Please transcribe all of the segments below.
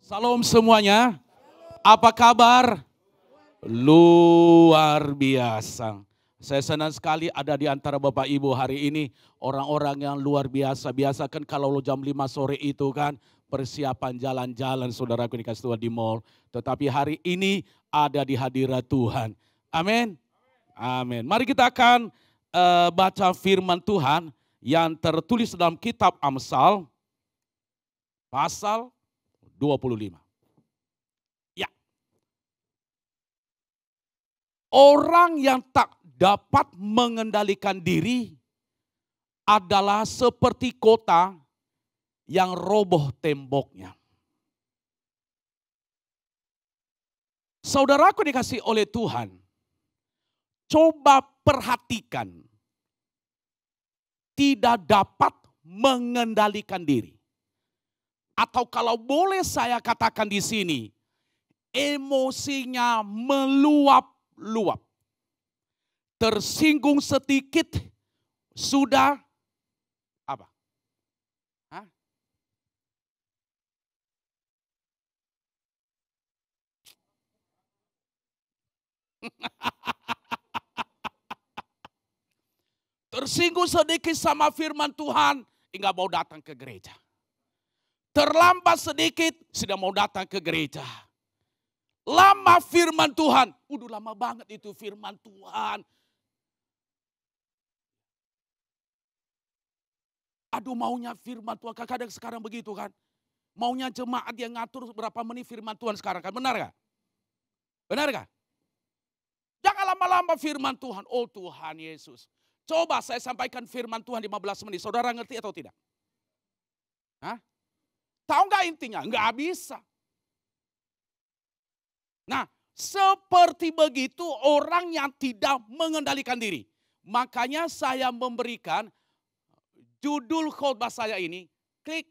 Salam semuanya. Apa kabar? Luar biasa. Saya senang sekali ada di antara Bapak Ibu hari ini. Orang-orang yang luar biasa. Biasa kan kalau lo jam 5 sore itu kan persiapan jalan-jalan saudaraku dikasih Tuhan di mall. Tetapi hari ini ada di hadirat Tuhan. Amin. Amin. Mari kita akan baca firman Tuhan yang tertulis dalam kitab Amsal pasal 25. Ya. Orang yang tak dapat mengendalikan diri adalah seperti kota yang roboh temboknya. Saudaraku dikasih oleh Tuhan, coba perhatikan, tidak dapat mengendalikan diri. Atau kalau boleh saya katakan di sini, emosinya meluap-luap. Tersinggung sedikit sudah apa? Hah? Tersinggung sedikit sama firman Tuhan, enggak mau datang ke gereja. Terlambat sedikit, sudah mau datang ke gereja. Lama firman Tuhan, udah lama banget itu firman Tuhan. Aduh maunya firman Tuhan, kadang sekarang begitu kan. Maunya jemaat yang ngatur berapa menit firman Tuhan sekarang kan, benar gak? Benar gak? Jangan lama-lama firman Tuhan, oh Tuhan Yesus. Coba saya sampaikan firman Tuhan 15 menit, saudara ngerti atau tidak? Hah? Tahu nggak intinya? Nggak bisa. Nah, seperti begitu orang yang tidak mengendalikan diri. Makanya saya memberikan judul khotbah saya ini, klik.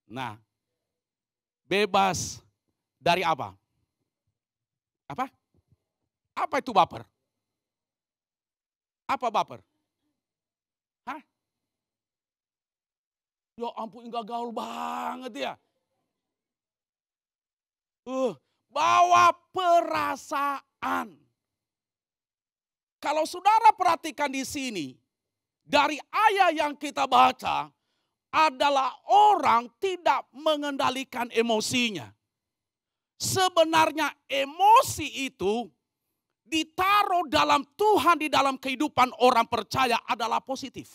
Nah, bebas dari apa? Apa? Apa itu baper? Apa baper? Hah? Ya ampun, enggak gaul banget ya. Bawa perasaan. Kalau saudara perhatikan di sini, dari ayat yang kita baca adalah orang tidak mengendalikan emosinya. Sebenarnya emosi itu ditaruh dalam Tuhan, di dalam kehidupan orang percaya adalah positif.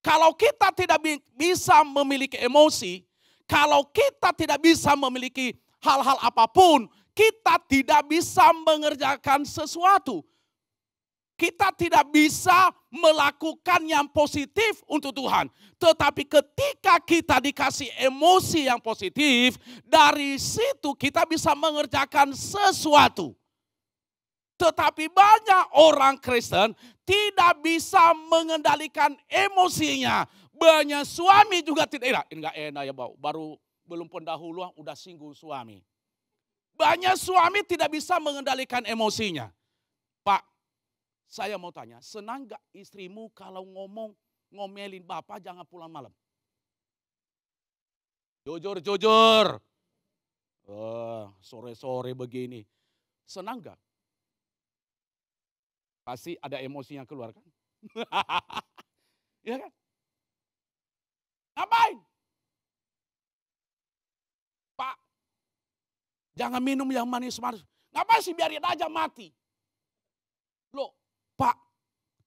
Kalau kita tidak bisa memiliki emosi, kalau kita tidak bisa memiliki hal-hal apapun, kita tidak bisa mengerjakan sesuatu. Kita tidak bisa melakukan yang positif untuk Tuhan. Tetapi ketika kita dikasih emosi yang positif, dari situ kita bisa mengerjakan sesuatu. Tetapi banyak orang Kristen tidak bisa mengendalikan emosinya. Banyak suami juga tidak, enggak enak ya baru belum pendahuluan udah singgung suami. Banyak suami tidak bisa mengendalikan emosinya. Pak, saya mau tanya, senang gak istrimu kalau ngomelin bapak jangan pulang malam? Jujur. Sore-sore begini, senang gak? Pasti ada emosi yang keluar kan? Iya kan? Ngapain? Pak, jangan minum yang manis-manis. Ngapain sih, biarin aja mati. Loh, Pak,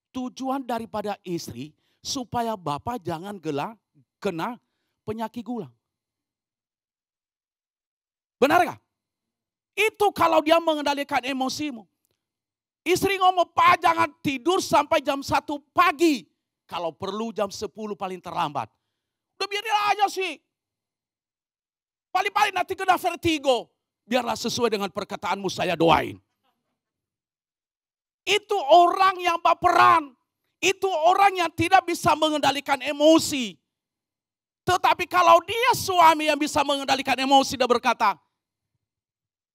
tujuan daripada istri supaya bapak jangan kena penyakit gula. Benar gak? Itu kalau dia mengendalikan emosimu. Istri ngomong, Pak jangan tidur sampai jam 1 pagi. Kalau perlu jam 10 paling terlambat. Udah biarin aja sih. Paling-paling nanti kena vertigo. Biarlah sesuai dengan perkataanmu saya doain. Itu orang yang baperan. Itu orang yang tidak bisa mengendalikan emosi. Tetapi kalau dia suami yang bisa mengendalikan emosi dan berkata.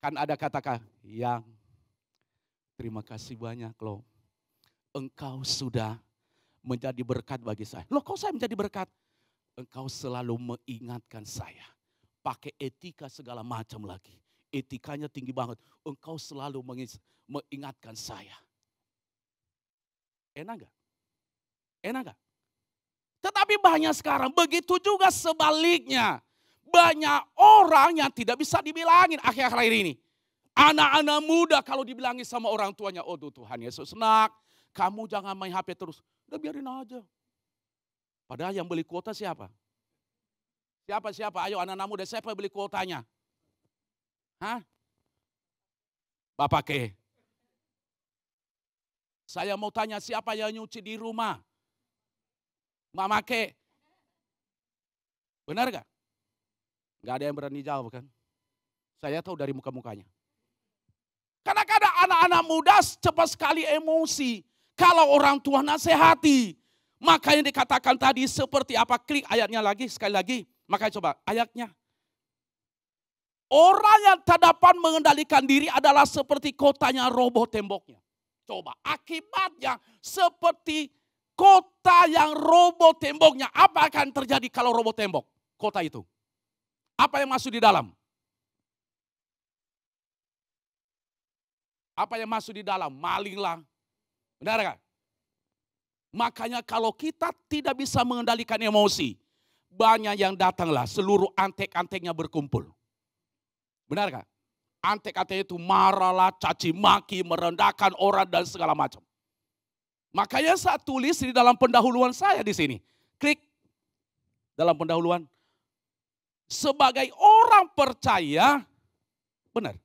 Kan ada kata-kata yang terima kasih banyak loh. Engkau sudah menjadi berkat bagi saya. Loh kok saya menjadi berkat? Engkau selalu mengingatkan saya pakai etika segala macam lagi. Etikanya tinggi banget. Engkau selalu mengingatkan saya. Enak gak? Enak gak? Tetapi banyak sekarang, begitu juga sebaliknya. Banyak orang yang tidak bisa dibilangin akhir-akhir ini. Anak-anak muda kalau dibilangin sama orang tuanya, oh Tuhan Yesus nak, kamu jangan main HP terus. Udah biarin aja. Padahal yang beli kuota siapa? Siapa? Ayo anak-anak muda, siapa yang beli kuotanya? Hah? Bapak ke. Saya mau tanya siapa yang nyuci di rumah? Mama ke. Benar gak? Gak ada yang berani jawab kan? Saya tahu dari muka-mukanya. Kadang-kadang anak-anak muda cepat sekali emosi. Kalau orang tua nasihati. Maka yang dikatakan tadi seperti apa? Klik ayatnya lagi, sekali lagi. Makanya coba ayatnya. Orang yang tak dapat mengendalikan diri adalah seperti kotanya roboh temboknya. Coba akibatnya seperti kota yang roboh temboknya. Apa akan terjadi kalau roboh tembok kota itu? Apa yang masuk di dalam? Apa yang masuk di dalam? Maling lah. Benar kan? Makanya kalau kita tidak bisa mengendalikan emosi, banyak yang datanglah seluruh antek-anteknya berkumpul. Benar kan? Antek-antek itu marahlah, caci maki, merendahkan orang dan segala macam. Makanya saya tulis di dalam pendahuluan saya di sini. Klik dalam pendahuluan. Sebagai orang percaya, benar.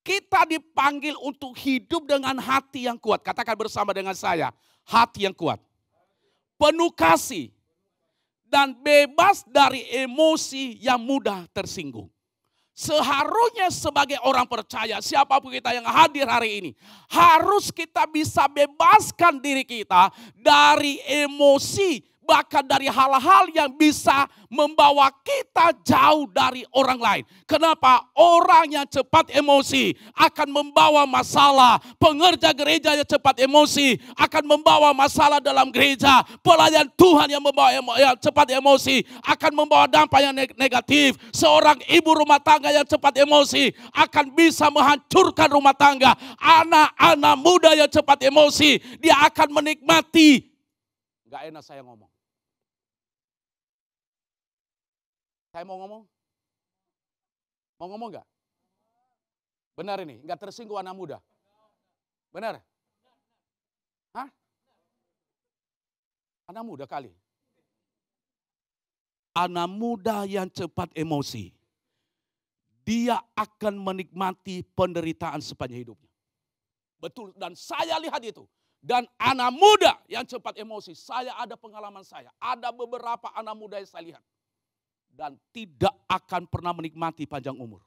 Kita dipanggil untuk hidup dengan hati yang kuat. Katakan bersama dengan saya, hati yang kuat. Penuh kasih. Dan bebas dari emosi yang mudah tersinggung. Seharusnya sebagai orang percaya, siapapun kita yang hadir hari ini, harus kita bisa bebaskan diri kita dari emosi, bahkan dari hal-hal yang bisa membawa kita jauh dari orang lain. Kenapa? Orang yang cepat emosi akan membawa masalah. Pengerja gereja yang cepat emosi akan membawa masalah dalam gereja. Pelayan Tuhan yang membawa yang cepat emosi akan membawa dampak yang negatif. Seorang ibu rumah tangga yang cepat emosi akan bisa menghancurkan rumah tangga. Anak-anak muda yang cepat emosi, dia akan menikmati. Gak enak saya ngomong. Saya mau ngomong? Mau ngomong gak? Benar ini, gak tersinggung anak muda. Benar? Hah? Anak muda kali. Anak muda yang cepat emosi, dia akan menikmati penderitaan sepanjang hidupnya. Betul, dan saya lihat itu. Dan anak muda yang cepat emosi, saya ada pengalaman saya. Ada beberapa anak muda yang saya lihat. Dan tidak akan pernah menikmati panjang umur.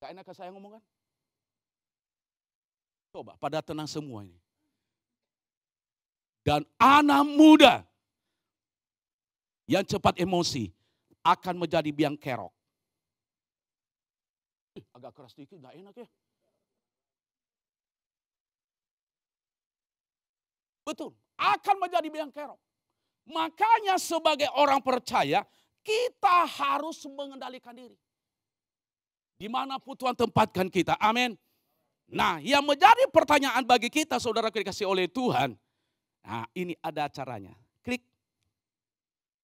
Gak enak saya ngomong kan? Coba pada tenang semua ini. Dan anak muda yang cepat emosi akan menjadi biang kerok. Agak keras dikit, gak enak ya. Betul, akan menjadi biang kerok. Makanya sebagai orang percaya, kita harus mengendalikan diri. Dimanapun Tuhan tempatkan kita, amin. Nah, yang menjadi pertanyaan bagi kita, saudara dikasih oleh Tuhan. Nah, ini ada caranya. Klik.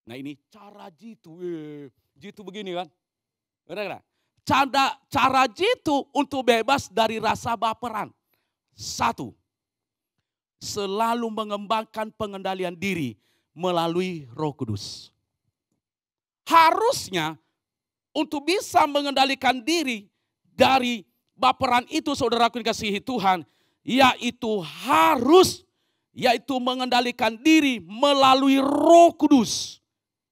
Nah, ini cara jitu. Jitu begini kan. Benar-benar. Cara jitu untuk bebas dari rasa baperan. 1. Selalu mengembangkan pengendalian diri melalui Roh Kudus. Harusnya untuk bisa mengendalikan diri dari baperan itu, saudaraku dikasihi Tuhan, yaitu mengendalikan diri melalui Roh Kudus.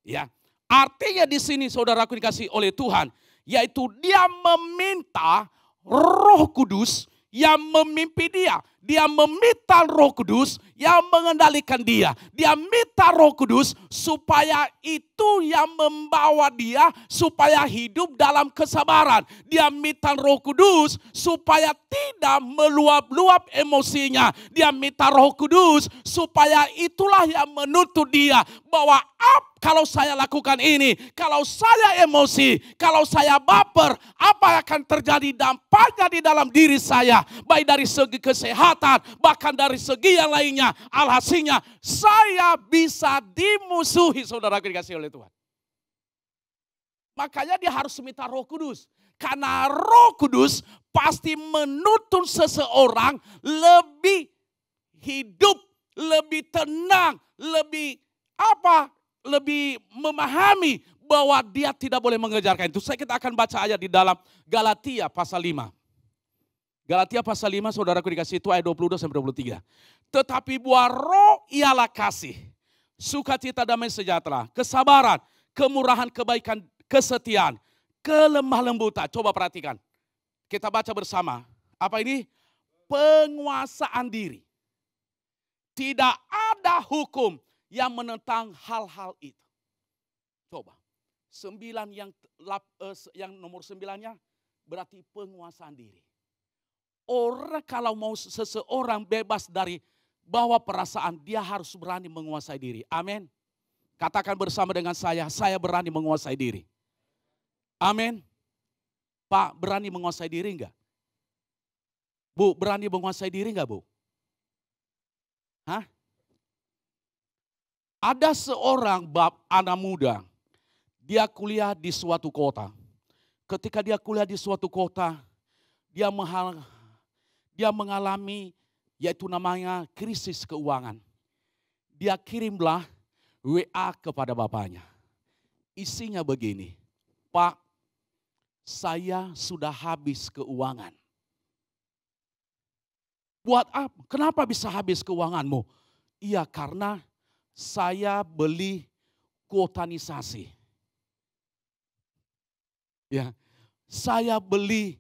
Ya, artinya di sini saudaraku dikasihi oleh Tuhan, yaitu dia meminta Roh Kudus yang memimpin dia. Dia meminta Roh Kudus yang mengendalikan dia. Dia minta Roh Kudus supaya itu yang membawa dia supaya hidup dalam kesabaran. Dia minta Roh Kudus supaya tidak meluap-luap emosinya. Dia minta Roh Kudus supaya itulah yang menuntut dia bahwa kalau saya lakukan ini, kalau saya emosi, kalau saya baper, apa yang akan terjadi dampaknya di dalam diri saya, baik dari segi kesehatan, bahkan dari segi yang lainnya. Alhasilnya saya bisa dimusuhi, saudara dikasih oleh Tuhan. Makanya dia harus minta Roh Kudus. Karena Roh Kudus pasti menuntun seseorang lebih hidup, lebih tenang, lebih lebih memahami bahwa dia tidak boleh mengejarkan itu. Kita akan baca ayat di dalam Galatia pasal 5. Galatia pasal 5, saudaraku dikasih itu ayat 22-23. Tetapi buah roh ialah kasih, sukacita, damai sejahtera, kesabaran, kemurahan, kebaikan, kesetiaan, kelemah lembutan. Coba perhatikan. Kita baca bersama. Apa ini? Penguasaan diri. Tidak ada hukum yang menentang hal-hal itu. Coba. 9 yang nomor 9-nya berarti penguasaan diri. Orang kalau mau seseorang bebas dari bawa perasaan, dia harus berani menguasai diri. Amin. Katakan bersama dengan saya berani menguasai diri. Amin. Pak, berani menguasai diri enggak? Bu, berani menguasai diri enggak, Bu? Hah? Ada seorang anak muda, dia kuliah di suatu kota. Ketika dia kuliah di suatu kota, dia mengalami yaitu namanya krisis keuangan. Dia kirimlah WA kepada bapaknya. Isinya begini, Pak, saya sudah habis keuangan. Buat apa? Kenapa bisa habis keuanganmu? Iya, karena saya beli kuotanisasi. Ya, saya beli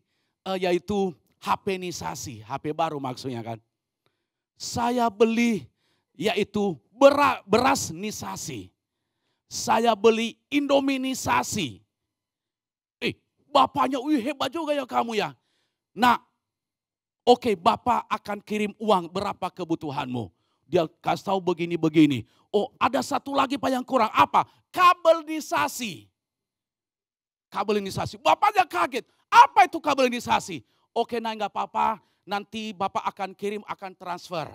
yaitu HP-nisasi, HP baru maksudnya kan. Saya beli yaitu beras-nisasi. Saya beli Indominisasi. Bapaknya, hebat juga ya kamu ya. Nah, oke, Bapak akan kirim uang berapa kebutuhanmu. Dia kasih tahu begini-begini. Oh, ada satu lagi Pak yang kurang. Apa? Kabelisasi. Kabelisasi. Bapaknya kaget. Apa itu kabelisasi? Oke, nah enggak apa-apa. Nanti Bapak akan kirim, akan transfer.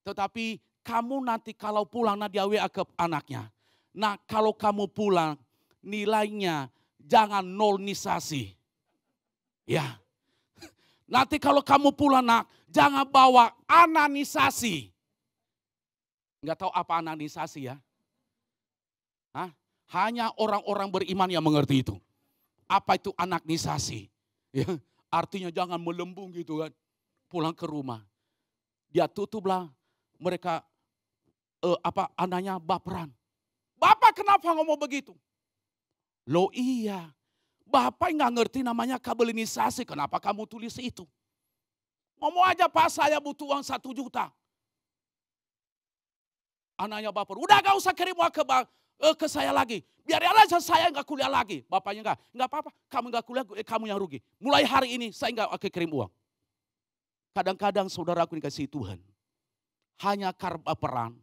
Tetapi kamu nanti kalau pulang, nah dia WA ke anaknya. Nah, kalau kamu pulang, nilainya jangan nolnisasi. Ya. Nanti kalau kamu pulang, nak, jangan bawa ananisasi. Enggak tahu apa ananisasi ya? Hah? Hanya orang-orang beriman yang mengerti itu. Apa itu anaknisasi? Ya, artinya jangan melembung gitu kan. Pulang ke rumah. Dia tutuplah mereka anaknya baperan. Bapak kenapa ngomong begitu? Loh iya. Bapak nggak ngerti namanya kabelisasi. Kenapa kamu tulis itu? Ngomong aja, Pak, saya butuh uang 1 juta. Anaknya baper, udah gak usah kirim uang ke saya lagi. Biar aja saya nggak kuliah lagi. Bapaknya nggak apa-apa. Kamu nggak kuliah, kamu yang rugi. Mulai hari ini saya nggak akan kirim uang. Kadang-kadang saudaraku dikasih Tuhan. Hanya karena peran.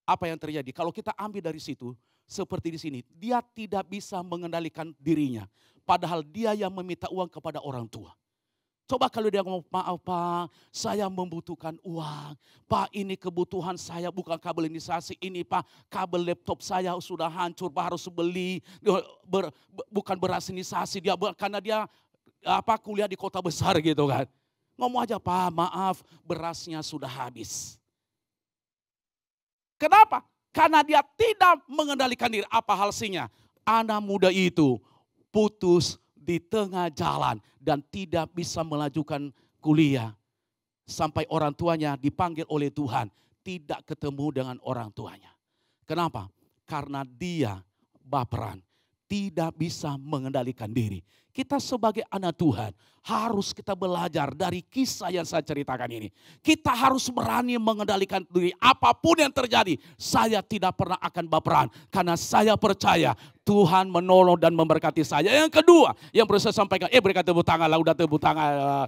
Apa yang terjadi? Kalau kita ambil dari situ, seperti di sini, dia tidak bisa mengendalikan dirinya. Padahal dia yang meminta uang kepada orang tua. Coba kalau dia ngomong, maaf Pak, saya membutuhkan uang. Pak, ini kebutuhan saya bukan kabelisasi ini Pak. Kabel laptop saya sudah hancur, Pak harus beli. Bukan berasinisasi dia, karena dia kuliah di kota besar gitu kan. Ngomong aja, Pak maaf berasnya sudah habis. Kenapa? Karena dia tidak mengendalikan diri. Apa halsinya? Anak muda itu putus di tengah jalan dan tidak bisa melajukan kuliah. Sampai orang tuanya dipanggil oleh Tuhan, tidak ketemu dengan orang tuanya. Kenapa? Karena dia baperan. tidak bisa mengendalikan diri. Kita sebagai anak Tuhan harus kita belajar dari kisah yang saya ceritakan ini. Kita harus berani mengendalikan diri. Apapun yang terjadi, saya tidak pernah akan baperan. Karena saya percaya Tuhan menolong dan memberkati saya. Yang kedua, yang perlu saya sampaikan, berikan tepuk tangan lah, udah tepuk tangan.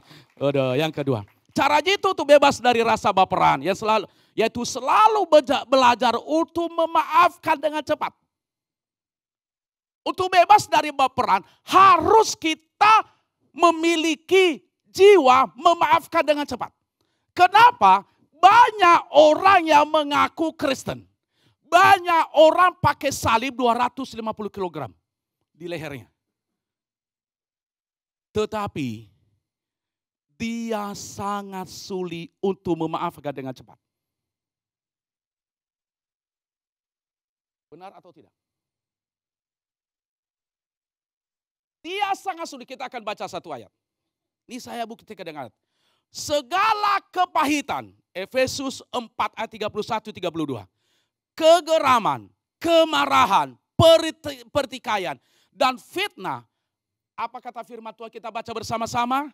Yang kedua, cara itu untuk bebas dari rasa baperan. Yaitu selalu belajar untuk memaafkan dengan cepat. Untuk bebas dari baperan, harus kita memiliki jiwa memaafkan dengan cepat. Kenapa? Banyak orang yang mengaku Kristen. Banyak orang pakai salib 250 kg di lehernya. Tetapi dia sangat sulit untuk memaafkan dengan cepat. Benar atau tidak? Dia sangat sulit. Kita akan baca satu ayat. Ini saya buktikan dengan ayat. Segala kepahitan, Efesus 4 ayat 31-32. Kegeraman, kemarahan, pertikaian, dan fitnah. Apa kata firman Tuhan kita baca bersama-sama?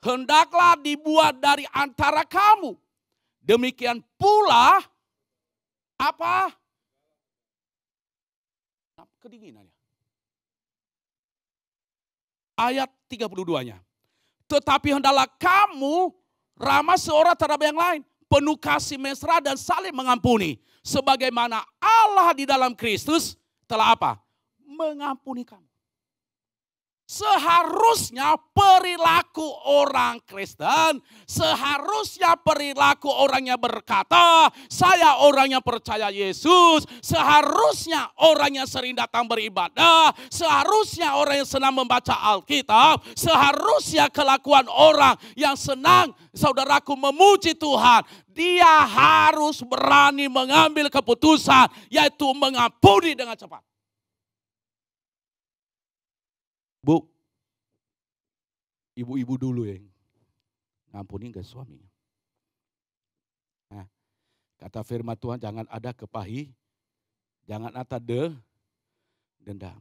Hendaklah dibuat dari antara kamu. Demikian pula, apa? Kedinginannya. Ayat 32-nya. Tetapi hendaklah kamu ramah seorang terhadap yang lain. Penuh kasih mesra dan saling mengampuni. Sebagaimana Allah di dalam Kristus telah apa? Mengampuni kamu. Seharusnya perilaku orang Kristen, seharusnya perilaku orang yang berkata, saya orang yang percaya Yesus, seharusnya orang yang sering datang beribadah, seharusnya orang yang senang membaca Alkitab, seharusnya kelakuan orang yang senang, saudaraku, memuji Tuhan, dia harus berani mengambil keputusan, yaitu mengampuni dengan cepat. Bu, ibu-ibu dulu yang ngampuni ke suaminya. Nah, kata firman Tuhan, jangan ada jangan ada dendam.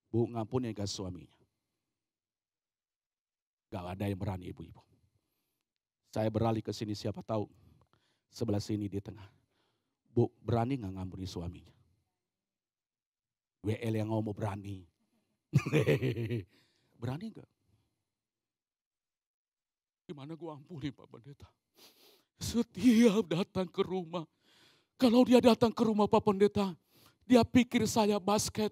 Bu, ngampuni ke suaminya. Gak ada yang berani ibu-ibu. Saya beralih ke sini, siapa tahu sebelah sini di tengah. Bu, berani gak ngampuni suaminya? WL yang ngomong berani. Berani enggak? Gimana gue ampuni Pak Pendeta? Setiap datang ke rumah, kalau dia datang ke rumah Pak Pendeta, dia pikir saya basket.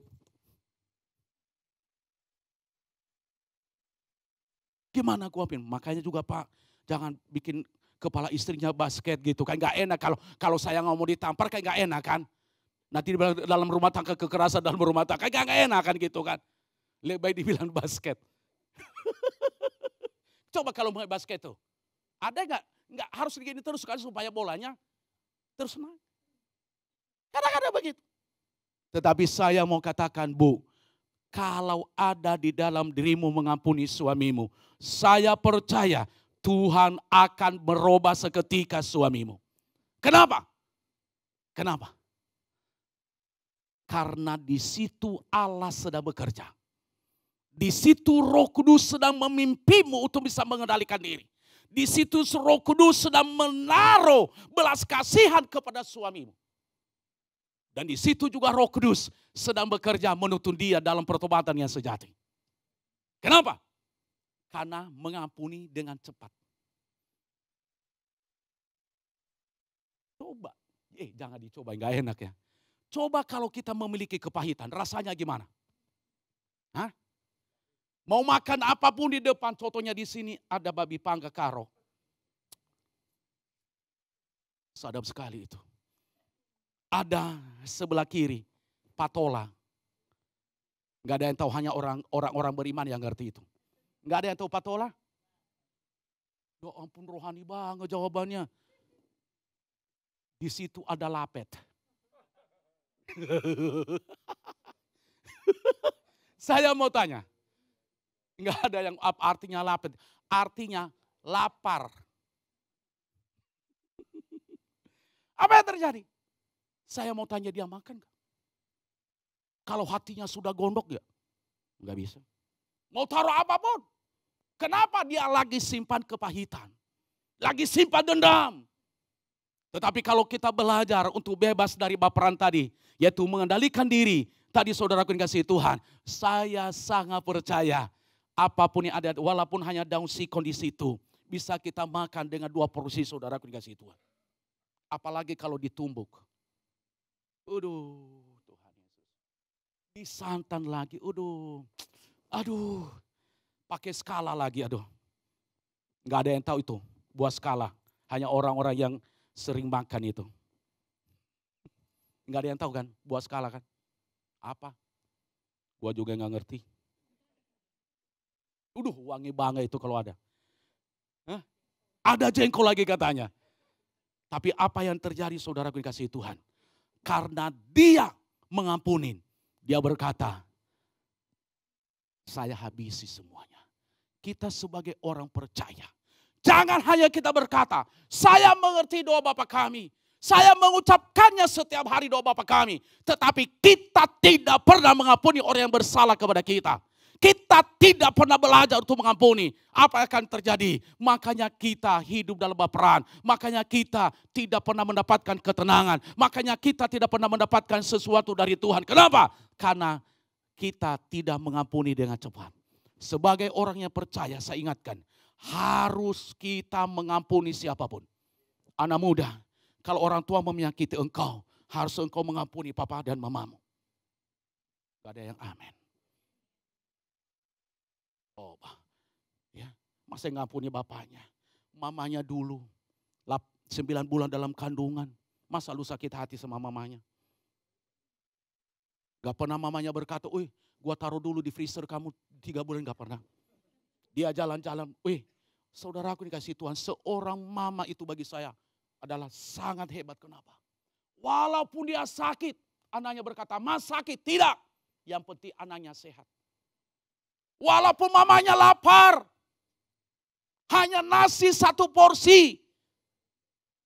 Gimana gue ampun? Makanya juga Pak, jangan bikin kepala istrinya basket gitu kan. Gak enak kalau saya ngomong ditampar kayak gak enak kan. Nanti dalam rumah tangga kekerasan dalam rumah tangga kayak gak enak kan gitu kan. Lebih baik dibilang basket. Coba kalau main basket tuh. Ada nggak harus begini terus kan supaya bolanya terus naik. Kadang-kadang begitu. Tetapi saya mau katakan, Bu, kalau ada di dalam dirimu mengampuni suamimu, saya percaya Tuhan akan merubah seketika suamimu. Kenapa? Kenapa? Karena di situ Allah sedang bekerja. Di situ Roh Kudus sedang memimpimu untuk bisa mengendalikan diri. Di situ Roh Kudus sedang menaruh belas kasihan kepada suamimu. Dan di situ juga Roh Kudus sedang bekerja menuntun dia dalam pertobatan yang sejati. Kenapa? Karena mengampuni dengan cepat. Coba, jangan dicoba, nggak enak ya. Coba kalau kita memiliki kepahitan, rasanya gimana? Hah? Mau makan apapun di depan, contohnya di sini ada babi panggang karo. Sadap sekali itu. Ada sebelah kiri patola. Gak ada yang tahu, hanya orang-orang beriman yang ngerti itu. Gak ada yang tahu patola? Ya ampun, rohani banget jawabannya. Di situ ada lapet. Saya mau tanya. Enggak ada yang artinya lapet. Artinya lapar. Apa yang terjadi? Saya mau tanya, dia makan gak? Kalau hatinya sudah gondok ya, nggak bisa. Mau taruh apapun. Kenapa dia lagi simpan kepahitan? Lagi simpan dendam. Tetapi kalau kita belajar untuk bebas dari baperan tadi, yaitu mengendalikan diri. Tadi saudaraku dikasihi Tuhan, saya sangat percaya apapun yang ada, walaupun hanya daun sikon di situ, bisa kita makan dengan 2 porsi saudaraku dikasihi Tuhan. Apalagi kalau ditumbuk. Aduh. Disantan lagi, aduh, pakai skala lagi, aduh. Nggak ada yang tahu itu, buah skala. Hanya orang-orang yang sering makan itu. Nggak ada yang tahu kan, buah skala kan. Apa? Gua juga nggak ngerti. Wangi banget itu kalau ada. Hah? Ada jengkol lagi katanya. Tapi apa yang terjadi saudaraku dikasihi Tuhan? Karena dia mengampunin. Dia berkata, saya habisi semuanya. Kita sebagai orang percaya. Jangan hanya kita berkata, saya mengerti doa Bapa kami. Saya mengucapkannya setiap hari doa Bapa kami. Tetapi kita tidak pernah mengampuni orang yang bersalah kepada kita. Kita tidak pernah belajar untuk mengampuni. Apa yang akan terjadi? Makanya kita hidup dalam baperan. Makanya kita tidak pernah mendapatkan ketenangan. Makanya kita tidak pernah mendapatkan sesuatu dari Tuhan. Kenapa? Karena kita tidak mengampuni dengan cepat. Sebagai orang yang percaya, saya ingatkan. Harus kita mengampuni siapapun. Anak muda, kalau orang tua menyakiti engkau, harus engkau mengampuni papa dan mamamu. Gak ada yang amin. Ya, masa ngampuni bapaknya, mamanya dulu 9 bulan dalam kandungan, masa lu sakit hati sama mamanya? Gak pernah mamanya berkata, gua taruh dulu di freezer kamu 3 bulan, gak pernah. Dia jalan-jalan, saudaraku dikasih Tuhan, seorang mama itu bagi saya adalah sangat hebat. Kenapa? Walaupun dia sakit, anaknya berkata, mas sakit, tidak. Yang penting anaknya sehat. Walaupun mamanya lapar, hanya nasi 1 porsi.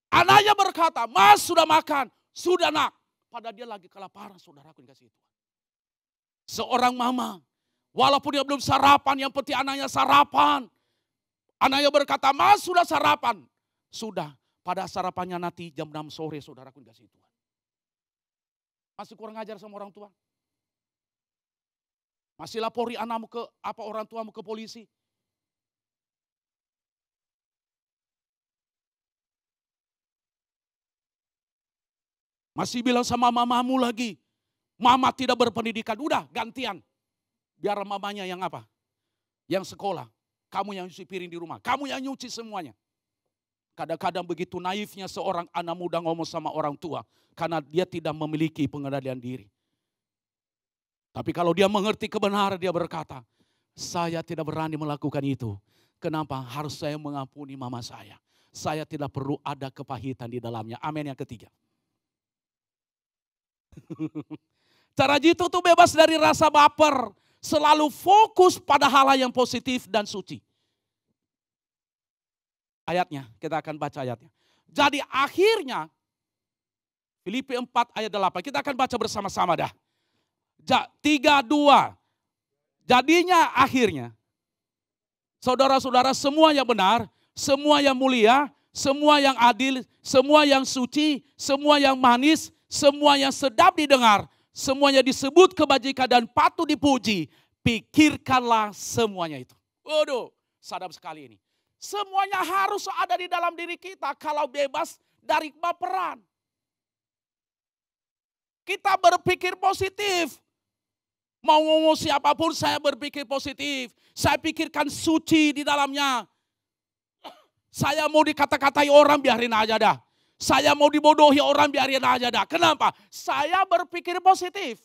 Anaknya berkata, mas sudah makan, sudah nak. Padahal dia lagi kelaparan, saudaraku dikasih Tuhan. Seorang mama, walaupun dia belum sarapan, yang penting anaknya sarapan. Anaknya berkata, mas sudah sarapan. Sudah, pada sarapannya nanti jam 6 sore, saudaraku dikasih Tuhan. Masih kurang ajar sama orang tua? Masih lapori anakmu ke orang tuamu ke polisi? Masih bilang sama mamamu lagi, mama tidak berpendidikan, udah gantian. Biar mamanya yang apa? Yang sekolah, kamu yang nyuci piring di rumah, kamu yang nyuci semuanya. Kadang-kadang begitu naifnya seorang anak muda ngomong sama orang tua, karena dia tidak memiliki pengendalian diri. Tapi kalau dia mengerti kebenaran, dia berkata, saya tidak berani melakukan itu. Kenapa? Harus saya mengampuni mama saya. Saya tidak perlu ada kepahitan di dalamnya. Amin yang ketiga. Cara jitu itu bebas dari rasa baper. Selalu fokus pada hal yang positif dan suci. Ayatnya, kita akan baca ayatnya. Jadi akhirnya, Filipi 4 ayat 8, kita akan baca bersama-sama dah. 3, 2. Jadinya akhirnya, saudara-saudara, semua yang benar, semua yang mulia, semua yang adil, semua yang suci, semua yang manis, semua yang sedap didengar, semuanya disebut kebajikan dan patut dipuji, pikirkanlah semuanya itu. Waduh, sadap sekali ini. Semuanya harus ada di dalam diri kita kalau bebas dari baperan. Kita berpikir positif. Mau ngomong siapapun saya berpikir positif. Saya pikirkan suci di dalamnya. Saya mau dikata-katai orang biarin aja dah. Saya mau dibodohi orang biarin aja dah. Kenapa? Saya berpikir positif.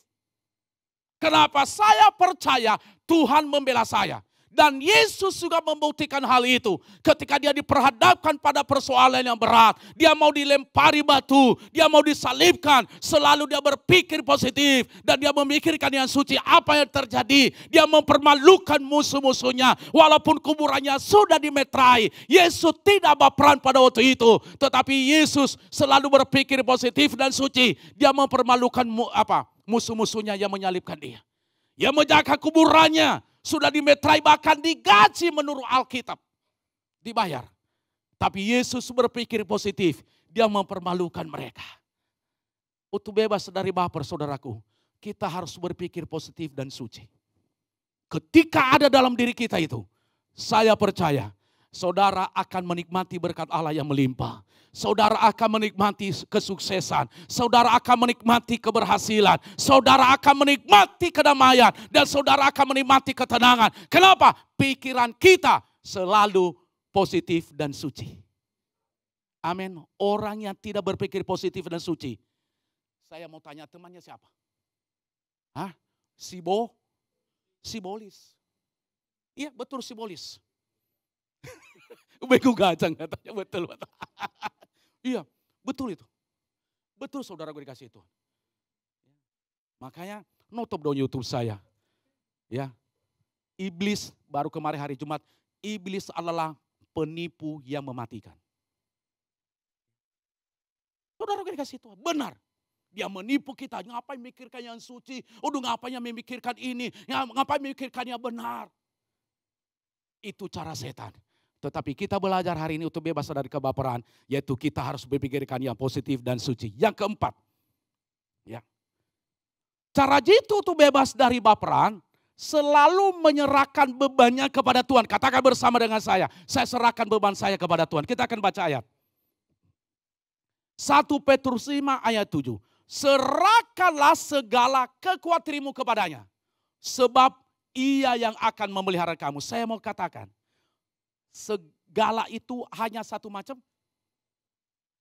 Kenapa? Saya percaya Tuhan membela saya. Dan Yesus juga membuktikan hal itu. Ketika dia diperhadapkan pada persoalan yang berat. Dia mau dilempari batu. Dia mau disalibkan. Selalu dia berpikir positif. Dan dia memikirkan yang suci. Apa yang terjadi? Dia mempermalukan musuh-musuhnya. Walaupun kuburannya sudah dimeterai. Yesus tidak baperan pada waktu itu. Tetapi Yesus selalu berpikir positif dan suci. Dia mempermalukan musuh-musuhnya yang menyalibkan dia. Yang menjaga kuburannya sudah dimeterai, bahkan digaji menurut Alkitab. Dibayar. Tapi Yesus berpikir positif. Dia mempermalukan mereka. Untuk bebas dari baper, saudaraku, kita harus berpikir positif dan suci. Ketika ada dalam diri kita itu, saya percaya saudara akan menikmati berkat Allah yang melimpah. Saudara akan menikmati kesuksesan. Saudara akan menikmati keberhasilan. Saudara akan menikmati kedamaian. Dan saudara akan menikmati ketenangan. Kenapa? Pikiran kita selalu positif dan suci. Amin. Orang yang tidak berpikir positif dan suci. Saya mau tanya temannya siapa? Hah? Sibolis. Iya betul Sibolis. Bego gajang katanya, betul. Iya betul itu. Betul saudara gue dikasih itu. Makanya nutup dong YouTube saya. Ya, iblis baru kemarin hari Jumat. Iblis adalah penipu yang mematikan. Saudara gue dikasih itu, benar. Dia menipu kita, ngapain memikirkan yang suci, ngapain memikirkan ini, ngapain memikirkan yang benar. Itu cara setan. Tetapi kita belajar hari ini untuk bebas dari kebaperan, yaitu kita harus berpikirkan yang positif dan suci. Yang keempat, ya. Cara jitu untuk bebas dari baperan, selalu menyerahkan bebannya kepada Tuhan. Katakan bersama dengan saya serahkan beban saya kepada Tuhan. Kita akan baca ayat. 1 Petrus 5 ayat 7. Serahkanlah segala kekuatanmu kepadanya. Sebab ia yang akan memelihara kamu. Saya mau katakan. Segala itu hanya satu macam?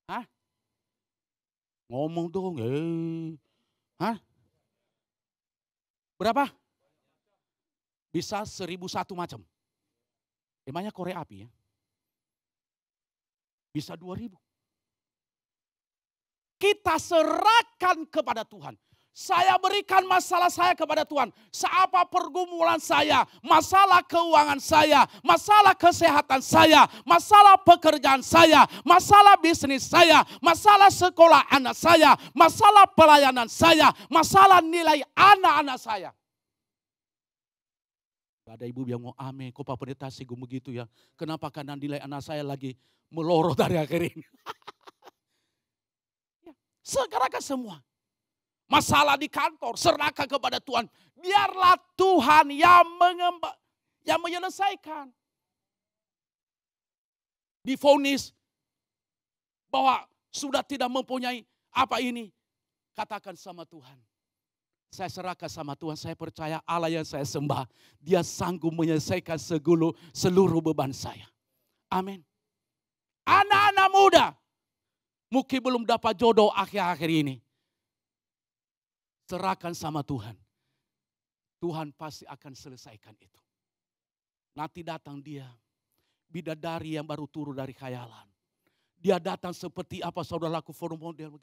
Hah? Ngomong dong. Hah? Berapa? Bisa 1001 macam. Emangnya korek api ya? Bisa 2000. Kita serahkan kepada Tuhan. Saya berikan masalah saya kepada Tuhan. Seapa pergumulan saya, masalah keuangan saya, masalah kesehatan saya, masalah pekerjaan saya, masalah bisnis saya, masalah sekolah anak saya, masalah pelayanan saya, masalah nilai anak-anak saya. Gak ada ibu yang mau amin, kok Pak Pendeta sih begitu ya. Kenapa karena nilai anak saya lagi melorot dari akhir ini. Serahkan semua. Masalah di kantor, serahkan kepada Tuhan. Biarlah Tuhan yang menyelesaikan. Divonis bahwa sudah tidak mempunyai apa ini. Katakan sama Tuhan. Saya serahkan sama Tuhan, saya percaya Allah yang saya sembah. Dia sanggup menyelesaikan seluruh beban saya. Amin. Anak-anak muda. Mungkin belum dapat jodoh akhir-akhir ini. Serahkan sama Tuhan. Tuhan pasti akan selesaikan itu. Nanti datang dia. Bidadari yang baru turun dari khayalan. Dia datang seperti apa saudara laku forum model.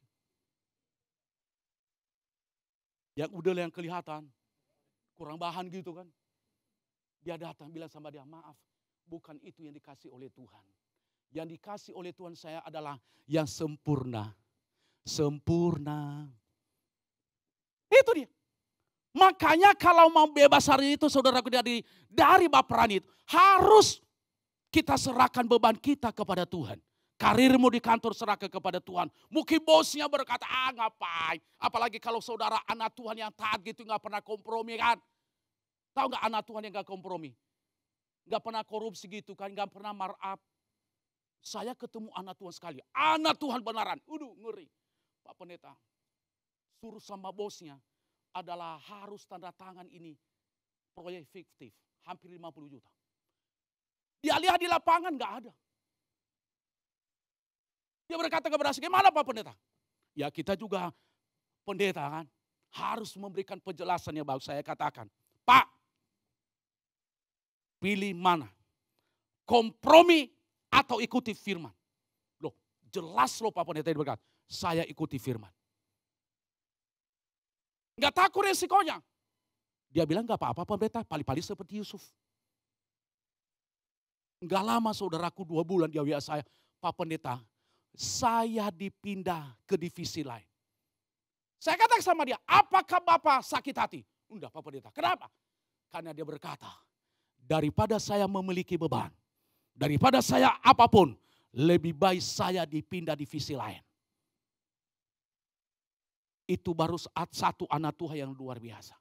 Yang udah yang kelihatan. Kurang bahan gitu kan. Dia datang bilang sama dia, maaf. Bukan itu yang dikasih oleh Tuhan. Yang dikasih oleh Tuhan saya adalah yang sempurna. Sempurna. Itu dia. Makanya kalau mau bebas hari itu saudaraku dari baperan itu. Harus kita serahkan beban kita kepada Tuhan. Karirmu di kantor serahkan kepada Tuhan. Mungkin bosnya berkata, ngapain. Apalagi kalau saudara anak Tuhan yang taat gitu gak pernah kompromi kan. Tahu gak anak Tuhan yang gak kompromi. Gak pernah korupsi gitu kan. Gak pernah markup. Saya ketemu anak Tuhan sekali. Anak Tuhan benaran. Ngeri. Pak Pendeta. Suruh sama bosnya. Adalah harus tanda tangan ini. Proyek fiktif. Hampir 50 juta. Dia lihat di lapangan gak ada. Dia berkata kepada saya, gimana Pak Pendeta? Ya kita juga pendeta kan. Harus memberikan penjelasan yang bagus. Saya katakan. Pak. Pilih mana? Kompromi atau ikuti firman. Loh, jelas loh Pak Pendeta berkata, saya ikuti firman. Enggak takut resikonya. Dia bilang enggak apa-apa Pak Pendeta, paling-paling seperti Yusuf. Enggak lama saudaraku 2 bulan dia WA saya, Pak Pendeta, saya dipindah ke divisi lain. Saya katakan sama dia, apakah Bapak sakit hati? Enggak, Pak Pendeta. Kenapa? Karena dia berkata, daripada saya memiliki beban, daripada saya apapun, lebih baik saya dipindah divisi lain. Itu baru satu anak Tuhan yang luar biasa.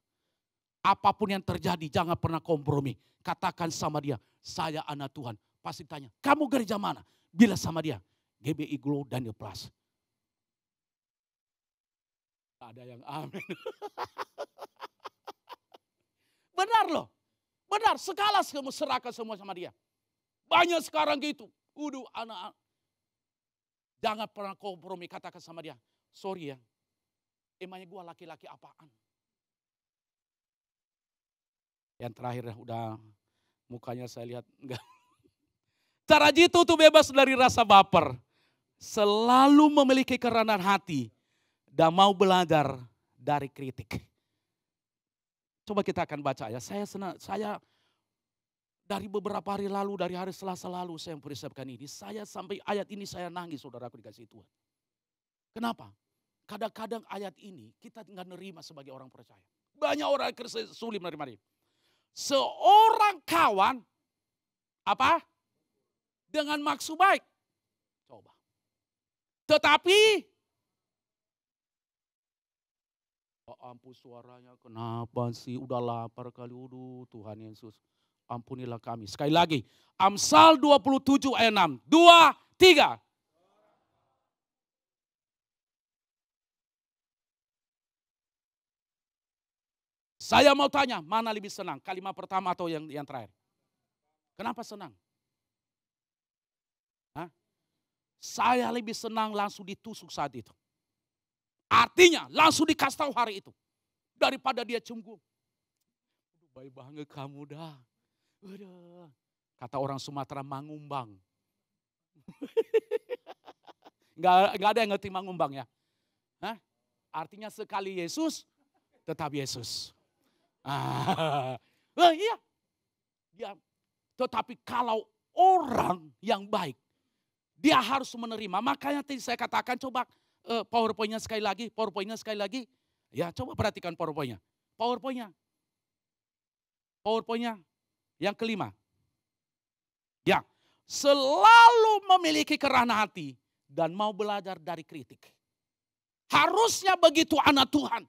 Apapun yang terjadi, jangan pernah kompromi. Katakan sama dia, saya anak Tuhan. Pasti tanya, kamu gereja mana? Bila sama dia, GBI Glow Daniel Plus. Ada yang amin. Benar loh. Benar, segala semua serahkan semua sama dia. Banyak sekarang gitu. Anak. Jangan pernah kompromi, katakan sama dia. Sorry ya, emangnya gue laki-laki apaan? Yang terakhir udah mukanya saya lihat enggak. Cara jitu tuh bebas dari rasa baper. Selalu memiliki kerendahan hati. Dan mau belajar dari kritik. Coba kita akan baca ya. Saya dari beberapa hari lalu, dari hari Selasa lalu saya mempersiapkan ini. Saya sampai ayat ini saya nangis, saudaraku dikasih Tuhan. Kenapa? Kadang-kadang ayat ini kita nggak nerima sebagai orang percaya. Banyak orang Kristen sulit menerima ini. Seorang kawan, apa? Dengan maksud baik. Coba. Tetapi, oh ampun suaranya, kenapa sih? Udah lapar kali, Tuhan Yesus. Ampunilah kami. Sekali lagi, Amsal 27 ayat 6. 2, 3. Saya mau tanya, mana lebih senang? Kalimat pertama atau yang terakhir? Kenapa senang? Hah? Saya lebih senang langsung ditusuk saat itu. Artinya langsung dikasih tahu hari itu. Daripada dia cemburu. Baik banget kamu dah. Udah. Kata orang Sumatera, mangumbang. Enggak ada yang ngerti mangumbang ya. Hah? Artinya sekali Yesus, tetap Yesus. Iya. Ya. Tetapi kalau orang yang baik, dia harus menerima. Makanya tadi saya katakan coba PowerPoint-nya sekali lagi. Ya coba perhatikan PowerPoint-nya. PowerPoint-nya yang kelima. Ya, selalu memiliki kerendahan hati dan mau belajar dari kritik. Harusnya begitu anak Tuhan.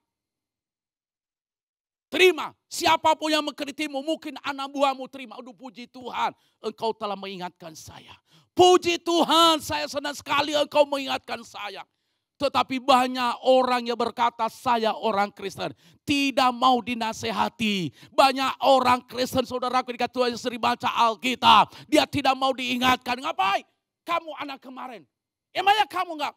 Terima, siapapun yang mengkritikmu, mungkin anak buahmu terima. Aduh puji Tuhan, engkau telah mengingatkan saya. Puji Tuhan, saya senang sekali engkau mengingatkan saya. Tetapi banyak orang yang berkata saya orang Kristen. Tidak mau dinasehati. Banyak orang Kristen saudaraku dikata Tuhan sering baca Alkitab. Dia tidak mau diingatkan. Ngapain? Kamu anak kemarin. Emangnya kamu enggak?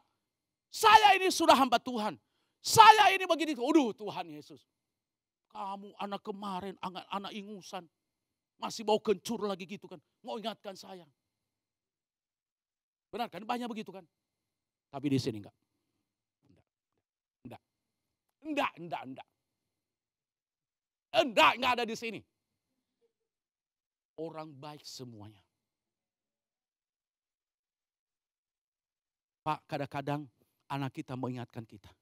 Saya ini sudah hamba Tuhan. Saya ini begini. Aduh Tuhan Yesus. Kamu anak kemarin, anak ingusan. Masih mau kencur lagi gitu kan. Mau ingatkan saya. Benar kan? Banyak begitu kan? Tapi di sini enggak. Enggak ada di sini. Orang baik semuanya. Pak, kadang-kadang anak kita mengingatkan kita.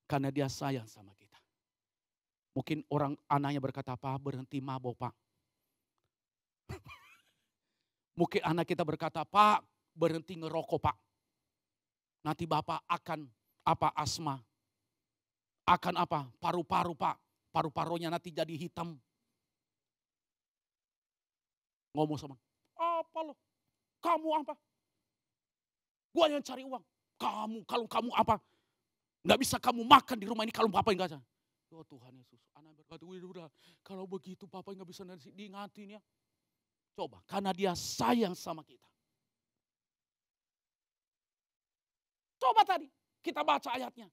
Karena dia sayang sama kita. Mungkin anaknya berkata, Pak berhenti mabok Pak. Mungkin anak kita berkata, Pak berhenti ngerokok Pak. Nanti Bapak akan asma. Akan paru-paru Pak. Paru-parunya nanti jadi hitam. Ngomong sama, apa lo? Kamu apa? Gua yang cari uang. Kalau kamu apa? Nggak bisa kamu makan di rumah ini kalau Bapak enggak ada. Oh Tuhan Yesus, anak berkata, udah kalau begitu Bapak nggak bisa diingatin ya. Coba, karena dia sayang sama kita. Coba tadi, kita baca ayatnya.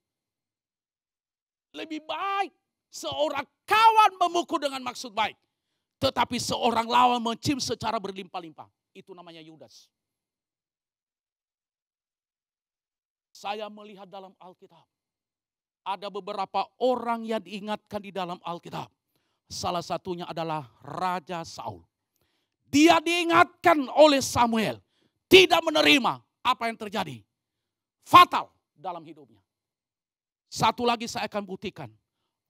Lebih baik seorang kawan memukul dengan maksud baik. Tetapi seorang lawan mencium secara berlimpah-limpah. Itu namanya Yudas. Saya melihat dalam Alkitab. Ada beberapa orang yang diingatkan di dalam Alkitab. Salah satunya adalah Raja Saul. Dia diingatkan oleh Samuel. Tidak menerima apa yang terjadi. Fatal dalam hidupnya. Satu lagi saya akan buktikan.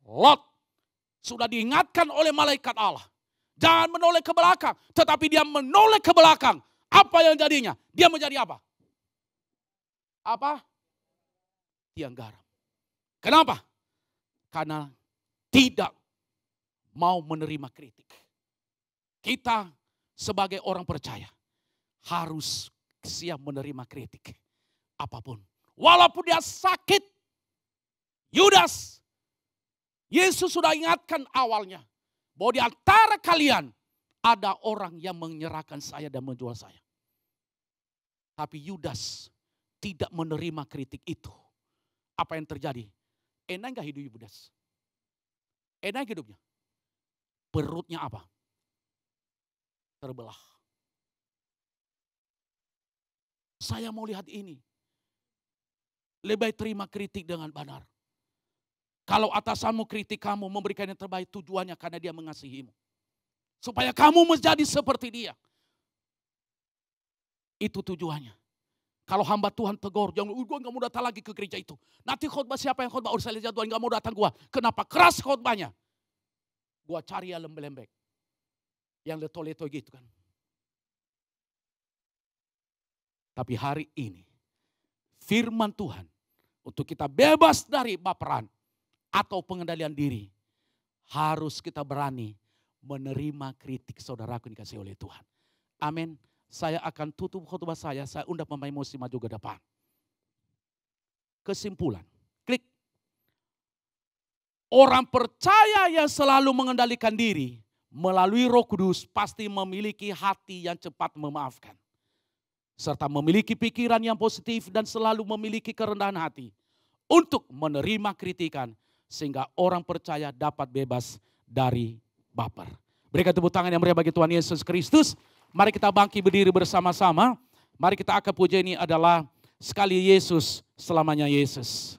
Lot sudah diingatkan oleh malaikat Allah. Jangan menoleh ke belakang. Tetapi dia menoleh ke belakang. Apa yang jadinya? Dia menjadi apa? Apa? Tiang garam. Kenapa? Karena tidak mau menerima kritik. Kita sebagai orang percaya harus siap menerima kritik. Apapun. Walaupun dia sakit. Yudas. Yesus sudah ingatkan awalnya. Bahwa di antara kalian ada orang yang menyerahkan saya dan menjual saya. Tapi Yudas tidak menerima kritik itu. Apa yang terjadi? Enak gak hidup Yudas? Enak hidupnya? Perutnya apa? Terbelah. Saya mau lihat ini. Lebih baik terima kritik dengan benar. Kalau atasanmu kritik kamu, memberikan yang terbaik, tujuannya karena dia mengasihimu. Supaya kamu menjadi seperti dia. Itu tujuannya. Kalau hamba Tuhan tegur, jangan, gue gak mau datang lagi ke gereja itu. Nanti khotbah siapa yang khotbah? Saya lihat Tuhan gak mau datang gue. Kenapa? Keras khotbahnya. Gue cari yang lembek-lembek. Yang leto-leto gitu kan. Tapi hari ini, firman Tuhan, untuk kita bebas dari baperan atau pengendalian diri, harus kita berani menerima kritik saudaraku yang dikasih oleh Tuhan. Amin. Saya akan tutup khotbah saya undang pemain musik maju ke depan. Kesimpulan, klik. Orang percaya yang selalu mengendalikan diri melalui Roh Kudus pasti memiliki hati yang cepat memaafkan. Serta memiliki pikiran yang positif dan selalu memiliki kerendahan hati untuk menerima kritikan sehingga orang percaya dapat bebas dari baper. Berikan tepuk tangan yang meriah bagi Tuhan Yesus Kristus. Mari kita bangkit berdiri bersama-sama. Mari kita akan puja ini adalah sekali Yesus, selamanya Yesus.